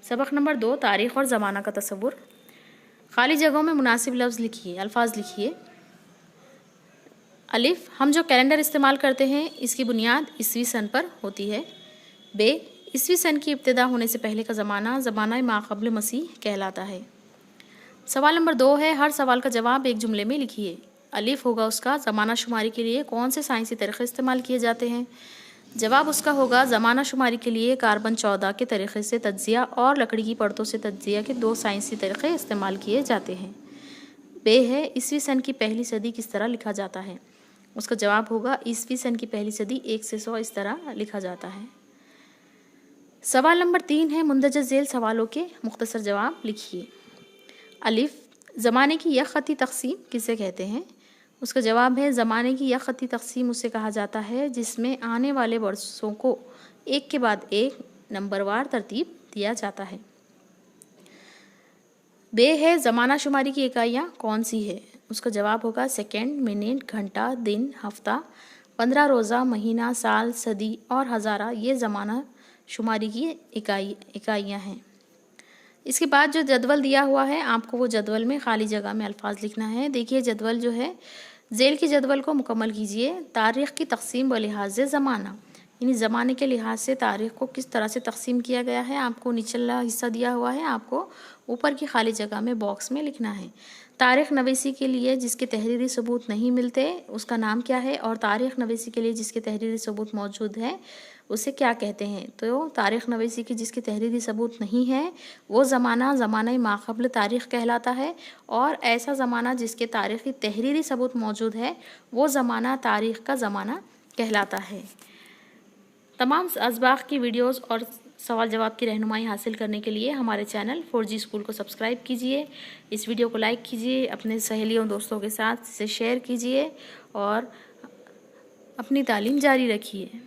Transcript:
सबक नंबर 2, तारीख़ और ज़माना का तसव्वुर। खाली जगहों में मुनासिब लफ्ज़ लिखिए, अल्फाज लिखिए। अलिफ, हम जो कैलेंडर इस्तेमाल करते हैं इसकी बुनियाद ईस्वी सन पर होती है। बे, ईस्वी सन की इब्तिदा होने से पहले का ज़माना ज़माना माक़ब्ल मसीह कहलाता है। सवाल नंबर 2 है, हर सवाल का जवाब एक जुमले में लिखिए। अलिफ होगा उसका, ज़माना शुमारी के लिए कौन से साइंसी तरीक़े इस्तेमाल किए जाते हैं? जवाब उसका होगा, ज़माना शुमारी के लिए कार्बन 14 के तरीक़े से तज्ज़िया और लकड़ी की परतों से तज्ज़िया के 2 साइंसी तरीक़े इस्तेमाल किए जाते हैं। बे है, ईस्वी सन की पहली सदी किस तरह लिखा जाता है? उसका जवाब होगा, ईस्वी सन की पहली सदी 1 से 100 इस तरह लिखा जाता है। सवाल नंबर 3 है, मुंदरज झेल सवालों के मुख्तसर जवाब लिखिए। अलिफ, ज़माने की यकख़ती तक़सीम किसे कहते हैं? उसका जवाब है, ज़माने की यकख़ती तक़सीम उसे कहा जाता है जिसमें आने वाले वर्षों को एक के बाद एक नंबरवार तरतीब दिया जाता है। बे है, ज़माना शुमारी की इकाइयाँ कौन सी है? उसका जवाब होगा, सेकंड, मिनट, घंटा, दिन, हफ्ता, 15 रोज़ा, महीना, साल, सदी और हज़ारा ये ज़माना शुमारी की इकाइयाँ हैं। इसके बाद जो जदवल दिया हुआ है, आपको वो जदवल में खाली जगह में अल्फाज लिखना है। देखिए जदवल जो है, झेल की जदवल को मुकम्मल कीजिए। तारीख़ की तक़सीम व लिहाज ज़माना, यानी ज़माने के लिहाज से तारीख़ को किस तरह से तक़सीम किया गया है, आपको निचला हिस्सा दिया हुआ है, आपको ऊपर की खाली जगह में बॉक्स में लिखना है। तारीख़ नवीसी के लिए जिसके तहरीरी सबूत नहीं मिलते उसका नाम क्या है, और तारीख़ नवीसी के लिए जिसके तहरीरी सबूत मौजूद है उसे क्या कहते हैं? तो तारीख़ नवीसी की जिसके तहरीरी सबूत नहीं है वो ज़माना ज़माना माक़ब्ल तारीख़ कहलाता है, और ऐसा ज़माना जिसके तारीख़ी तहरीरी सबूत मौजूद है वो ज़माना तारीख़ का ज़माना कहलाता है। तमाम असबाक़ की वीडियोज़ और सवाल जवाब की रहनुमाई हासिल करने के लिए हमारे चैनल 4G स्कूल को सब्सक्राइब कीजिए। इस वीडियो को लाइक कीजिए, अपने सहेलियों दोस्तों के साथ इसे शेयर कीजिए और अपनी तालीम जारी रखिए।